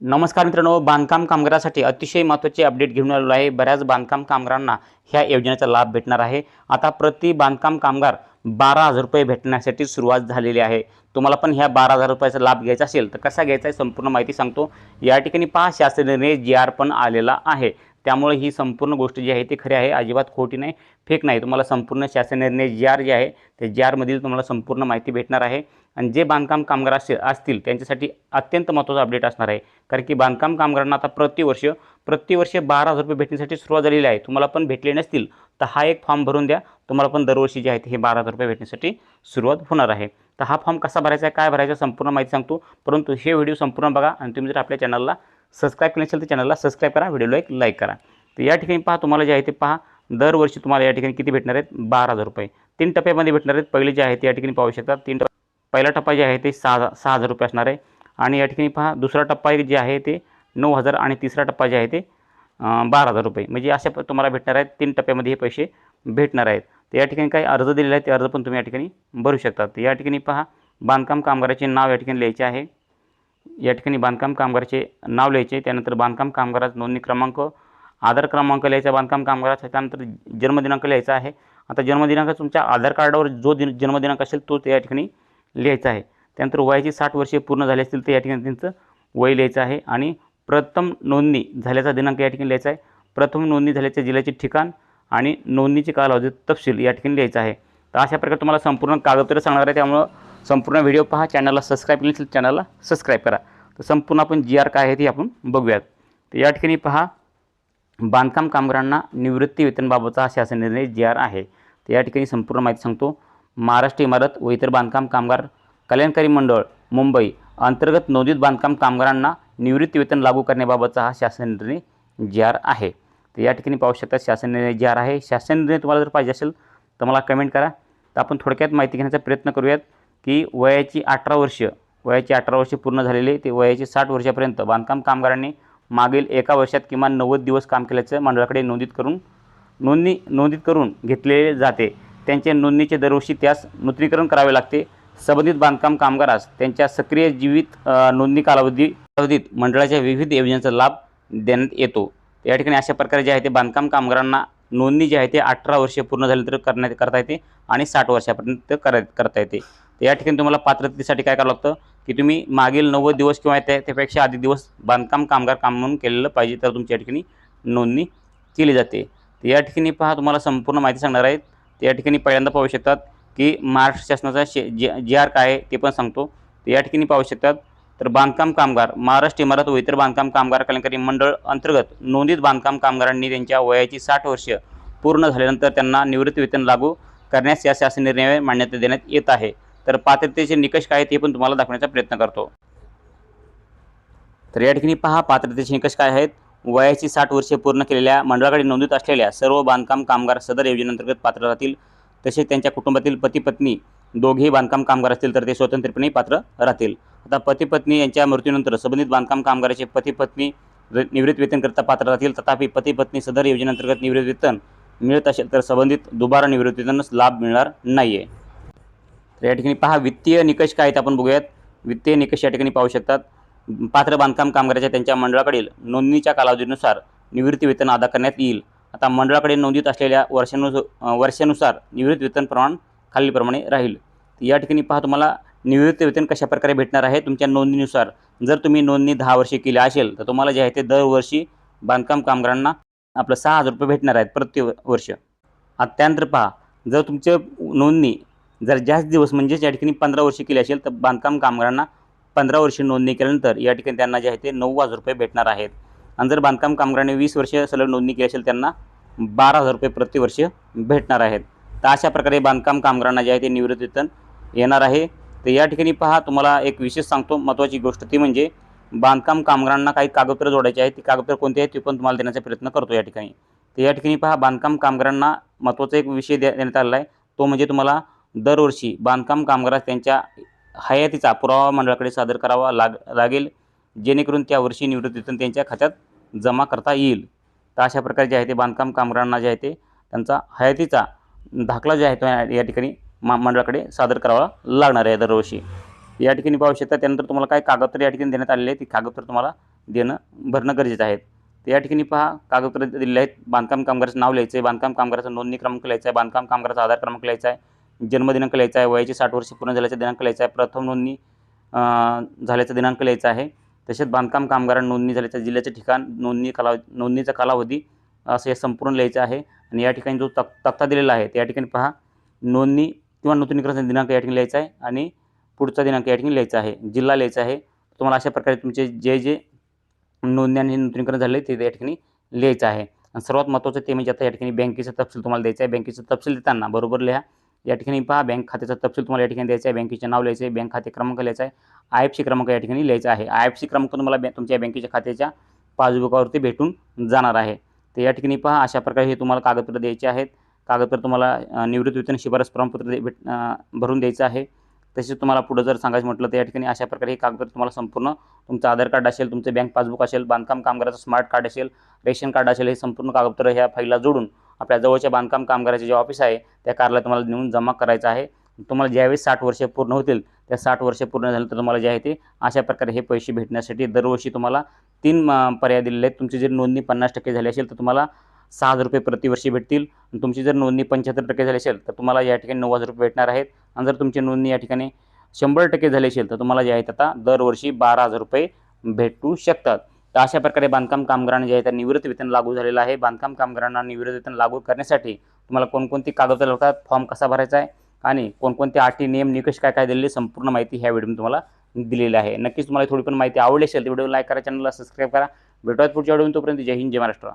नमस्कार मित्रांनो, बांधकाम कामगारासाठी अतिशय महत्त्वाचे अपडेट घेऊन आलेलो आहे। बऱ्याच बांधकाम कामगारांना ह्या योजनेचा लाभ भेटणार आहे। आता प्रति बांधकाम कामगार 12,000 रुपये भेटण्यासाठी सुरुवात झालेली आहे। तुम्हाला पण ह्या 12,000 रुपयाचा लाभ घ्यायचा असेल तर कसा घ्यायचा आहे संपूर्ण माहिती सांगतो। या ठिकाणी पहा, शासनाने जी.आर. पण आलेला आहे, त्यामुळे ही संपूर्ण गोष्ट जी आहे ती खरी आहे, अजिबात खोटी नाही, फेक नाही। तुम्हाला संपूर्ण शासनाने जी.आर. जे आहे ते जी.आर.मधील तुम्हाला संपूर्ण माहिती भेटणार आहे। आणि जे बांधकाम कामगार असतील त्यांच्यासाठी अत्यंत महत्त्वाचा अपडेट असणार आहे, कारण की बांधकाम कामगारांना आता प्रतिवर्ष 12,000 रुपये भेटण्यासाठी सुरुवात झालेली आहे। तुम्हाला पण भेटले नसतील तर हा एक फॉर्म भरून द्या, तुम्हाला पण दरवर्षी जे आहे हे 12,000 रुपये भेटण्यासाठी सुरुवात होणार आहे। तर हा फॉर्म कसा भरायचा आहे, काय भरायचं, संपूर्ण माहिती सांगतो, परंतु हे व्हिडिओ संपूर्ण बघा। आणि तुम्ही जर आपल्या चॅनलला सबस्क्राईब केले नसेल तर चॅनलला सबस्क्राईब करा, व्हिडिओला एक लाईक करा। तर या ठिकाणी पहा, तुम्हाला जे आहे ते पहा, दरवर्षी तुम्हाला या ठिकाणी किती भेटणार आहेत, 12,000 रुपये 3 टप्प्यामध्ये भेटणार आहेत। पहिले जे आहे ते या ठिकाणी पाहू शकता, पहिला टप्पा जे आहे ते 6,000 रुपये असणार आहे। आणि या ठिकाणी पहा, दुसरा टप्पा जे आहे ते 9,000 आणि तिसरा टप्पा जे आहे ते 12,000 रुपये, म्हणजे अशा तुम्हाला भेटणार आहेत। 3 टप्प्यामध्ये हे पैसे भेटणार आहेत। तर या ठिकाणी काही अर्ज दिलेले आहेत, ते अर्ज पण तुम्ही या ठिकाणी भरू शकता। तर या ठिकाणी पहा, बांधकाम कामगाराचे नाव या ठिकाणी लिहायचे आहे। या ठिकाणी बांधकाम कामगाराचे नाव लिहायचे, त्यानंतर बांधकाम कामगाराचा नोंदणी क्रमांक, आधार क्रमांक लिहायचा बांधकाम कामगाराचा, त्यानंतर जन्मदिनांक लिहायचा आहे। आता जन्मदिनांक तुमच्या आधार कार्डावर जो जन्मदिनांक असेल तो या ठिकाणी लिहायचा आहे। त्यानंतर वयाची 60 वर्षे पूर्ण झाली असतील तर या ठिकाणी त्यांचं वय लिहायचं आहे। आणि प्रथम नोंदणी झाल्याचा दिनांक या ठिकाणी लिहायचा आहे। प्रथम नोंदणी झाल्याच्या जिल्ह्याचे ठिकाण आणि नोंदणीचे कालावधी तपशील या ठिकाणी लिहायचा आहे। तर अशा प्रकारे तुम्हाला संपूर्ण कागदपत्र सांगणार आहे, त्यामुळे संपूर्ण व्हिडिओ पहा। चॅनलला सबस्क्राईब केले नसेल चॅनलला सबस्क्राईब करा। तर संपूर्ण आपण जी.आर. काय आहे ते आपण बघूयात। तर या ठिकाणी पहा, बांधकाम कामगारांना निवृत्ती वेतनबाबतचा हा शासन निर्णय जी.आर. आहे। तर या ठिकाणी संपूर्ण माहिती सांगतो। महाराष्ट्र इमारत व इतर बांधकाम कामगार कल्याणकारी मंडळ मुंबई अंतर्गत नोंदित बांधकाम कामगारांना निवृत्ती वेतन लागू करण्याबाबतचा हा शासन निर्णय जी.आर. आहे। तर या ठिकाणी पाहू शकता, शासन निर्णय जी.आर. आहे। शासन निर्णय तुम्हाला जर पाहिजे असेल तर मला कमेंट करा। तर आपण थोडक्यात माहिती घेण्याचा प्रयत्न करूयात की वयाची 18 वर्षे पूर्ण झालेले ते वयाची 60 वर्षापर्यंत बांधकाम कामगारांनी मागील एका वर्षात किमान 90 दिवस काम केल्याचं मंडळाकडे नोंदीत करून घेतले जाते। त्यांच्या नोंदणीचे दरवर्षी त्यास नूतनीकरण करावे लागते। संबंधित बांधकाम कामगारास त्यांच्या सक्रिय जीवित नोंदणी कालावधीत मंडळाच्या विविध योजनांचा लाभ देण्यात येतो। या ठिकाणी अशा प्रकारे जे आहे ते बांधकाम कामगारांना नोंदणी जी आहे ते 18 वर्षे पूर्ण झाल्यानंतर करता येते आणि 60 वर्षापर्यंत करता येते। तर या ठिकाणी तुम्हाला पात्रतेसाठी काय करावं लागतं की तुम्ही मागील 90 दिवस किंवा त्यापेक्षा अधिक दिवस बांधकाम कामगार काम म्हणून केलेलं पाहिजे, तर तुमच्या या ठिकाणी नोंदणी केली जाते। तर या ठिकाणी पहा, तुम्हाला संपूर्ण माहिती सांगणार आहेत। तर या ठिकाणी पहिल्यांदा पाहू शकतात की महाराष्ट्र शासनाचा जी.आर. काय आहे ते पण सांगतो। तर या ठिकाणी पाहू शकतात, तर बांधकाम कामगार महाराष्ट्र इमारत व इतर बांधकाम कामगार कल्याणकारी मंडळ अंतर्गत नोंदित बांधकाम कामगारांनी त्यांच्या वयाची 60 वर्ष पूर्ण झाल्यानंतर त्यांना निवृत्ती वेतन लागू करण्यास या शासन निर्णयावर मान्यता देण्यात येत आहे। तर पात्रतेचे निकष काय ते पण तुम्हाला दाखवण्याचा प्रयत्न करतो। तर या ठिकाणी पहा, पात्रतेचे निकष काय आहेत। वयाची 60 वर्षे पूर्ण केलेल्या मंडळाकडे नोंदीत असलेल्या सर्व बांधकाम कामगार सदर योजनेअंतर्गत पात्र राहतील। तसेच त्यांच्या कुटुंबातील पती पत्नी दोघेही बांधकाम कामगार असतील तर ते स्वतंत्रपणे पात्र राहतील। आता पती पत्नी यांच्या मृत्यूनंतर संबंधित बांधकाम कामगाराचे पती पत्नी निवृत्ती वेतनकरिता पात्र राहतील। तथापि पती पत्नी सदर योजनेअंतर्गत निवृत्ती वेतन मिळत असेल तर संबंधित दुबारा निवृत्ती वेतनास लाभ मिळणार नाही आहे। तर या ठिकाणी पहा, वित्तीय निकष काय आहेत आपण बघूयात। वित्तीय निकष या ठिकाणी पाहू शकतात। पात्र बांधकाम कामगाराच्या त्यांच्या मंडळाकडील नोंदणीच्या कालावधीनुसार निवृत्ती वेतन अदा करण्यात येईल। आता मंडळाकडे नोंदीत असलेल्या वर्षानुसार निवृत्ती वेतन प्रमाण खालीलप्रमाणे राहील। या ठिकाणी पहा, तुम्हाला निवृत्ती वेतन कशा प्रकारे भेटणार आहे तुमच्या नोंदणीनुसार। जर तुम्ही नोंदणी 10 वर्षे केली असेल तर तुम्हाला जे आहे ते दरवर्षी बांधकाम कामगारांना आपलं 6,000 रुपये भेटणार आहेत प्रति वर्ष। आता त्यानंतर पहा, जर तुमची नोंदणी जर जास्त दिवस म्हणजेच या ठिकाणी 15 वर्षे केली असेल तर बांधकाम कामगारांना 15 वर्षे नोंदणी केल्यानंतर या ठिकाणी त्यांना जे आहे ते 9,000 रुपये भेटणार आहेत। आणि जर बांधकाम कामगारांनी 20 वर्षे सलग नोंदणी केली असेल त्यांना 12,000 रुपये प्रति वर्ष भेटणार आहेत। तर अशा प्रकारे बांधकाम कामगारांना जे आहे ते निवृत्ती वेतन येणार आहे। तर या ठिकाणी पहा, तुम्हाला एक विशेष सांगतो महत्त्वाची गोष्ट ती म्हणजे बांधकाम कामगारांना काही कागदपत्र जोडायचे आहेत। ती कागदपत्र कोणती आहेत ते पण तुम्हाला देण्याचा प्रयत्न करतो या ठिकाणी। तर या ठिकाणी पहा, बांधकाम कामगारांना महत्त्वाचा एक विषय देण्यात आलेला आहे, तो म्हणजे तुम्हाला दरवर्षी बांधकाम कामगारास त्यांच्या हयातीचा पुरावा मंडळाकडे सादर करावा लागेल, जेणेकरून त्या वर्षी निवृत्ती वेतन त्यांच्या खात्यात जमा करता येईल। तर अशा प्रकारे जे आहे ते बांधकाम कामगारांना जे आहे ते त्यांचा हयातीचा दाखला जे आहे तो या ठिकाणी मंडळाकडे सादर करावा लागणार आहे दरवर्षी। या ठिकाणी पाहू शकता। त्यानंतर तुम्हाला काय कागदपत्र या ठिकाणी देण्यात आलेले आहे, ती कागदपत्र तुम्हाला देणं भरणं गरजेचं आहे. तर या ठिकाणी पहा कागदपत्र दिलेले आहेत. बांधकाम कामगाराचं नाव लिहायचं आहे, बांधकाम कामगाराचा नोंदणी क्रमांक लिहायचा आहे, बांधकाम कामगाराचा आधार क्रमांक लिहायचा आहे, जन्मदिनांक लिहायचा आहे, वयाची 60 वर्षे पूर्ण झाल्याचा दिनांक लिहायचा आहे, प्रथम नोंदणी झाल्याचा दिनांक लिहायचा आहे. तसेच बांधकाम कामगार नोंदणी झाल्याच्या जिल्ह्याचे ठिकाण, नोंदणीचा कालावधी असं हे संपूर्ण लिहायचं आहे. आणि या ठिकाणी जो तक्ता दिलेला आहे त्या ठिकाणी पहा नोंदणी किंवा नूतनीकरणाचा दिनांक या ठिकाणी लिहायचा आहे आणि पुढचा दिनांक या ठिकाणी लिहायचा आहे, जिल्हा लिहायचा आहे. तुम्हाला अशा प्रकारे तुमचे जे नोंदणी आणि नूतनीकरण झाले ते या ठिकाणी लिहायचं आहे. आणि सर्वात महत्त्वाचं ते म्हणजे आता या ठिकाणी बँकेचा तपशील तुम्हाला द्यायचा आहे. बँकेचा तपशील देताना बरोबर लिहा. या ठिकाणी पहा बँक खात्याचा तपशील तुम्हाला या ठिकाणी द्यायचा आहे, बँकेचे नाव लिहायचे आहे, बँक खाते क्रमांक लिहायचा आहे, IFSC क्रमांक या ठिकाणी लिहायचा आहे. IFSC क्रमांक तुम्हाला तुमच्या बँकेच्या खात्याच्या पासबुकावरती भेटून जाणार आहे. तर या ठिकाणी पहा अशा प्रकारे हे तुम्हाला कागदपत्र द्यायचे आहेत. कागदपत्र तुम्हाला निवृत्ती वेतन शिफारस प्रमाणपत्र भरून द्यायचं आहे. तसेच तुम्हाला पुढं जर सांगायचं म्हटलं तर या ठिकाणी अशा प्रकारे हे कागदपत्र तुम्हाला संपूर्ण तुमचं आधार कार्ड असेल, तुमचं बँक पासबुक असेल, बांधकाम कामगाराचं स्मार्ट कार्ड असेल, रेशन कार्ड असेल, हे संपूर्ण कागदपत्र ह्या फाईलला जोडून आपल्या जवळच्या बांधकाम कामगाराचे जे ऑफिस आहे त्या कार्यालयात तुम्हाला नेऊन जमा करायचं आहे. तुम्हाला ज्यावेळेस 60 वर्षे पूर्ण होतील त्या 60 वर्षे पूर्ण झालं तर तुम्हाला जे आहे ते अशा प्रकारे हे पैसे भेटण्यासाठी दरवर्षी तुम्हाला 3 पर्याय दिलेले आहेत. तुमची जर नोंदणी 50% झाली असेल तर तुम्हाला 6,000 रुपये प्रतिवर्षी भेटतील. तुमची जर नोंदणी 75% झाली असेल तर तुम्हाला या ठिकाणी 9,000 रुपये भेटणार आहेत. आणि जर तुमची नोंदणी या ठिकाणी 100% झाली असेल तर तुम्हाला जे आहेत आता दरवर्षी 12,000 रुपये भेटू शकतात. तर अशा प्रकारे बांधकाम कामगारांना जे आहे त्या निवृत्ती वेतन लागू झालेलं आहे. बांधकाम कामगारांना निवृत्ती वेतन लागू करण्यासाठी तुम्हाला कोणकोणती कागदपत्रे लागतात, फॉर्म कसा भरायचा आहे आणि कोणकोणते अटी नियम निकष काय दिलेले संपूर्ण माहिती ह्या व्हिडिओमध्ये तुम्हाला दिलेली आहे. नक्कीच तुम्हाला थोडी पण माहिती आवडली असेल तर व्हिडिओ लाईक करा, चॅनलला सबस्क्राईब करा. भेटूयात पुढच्या व्हिडिओमध्ये. तोपर्यंत जय हिंद, जय महाराष्ट्र.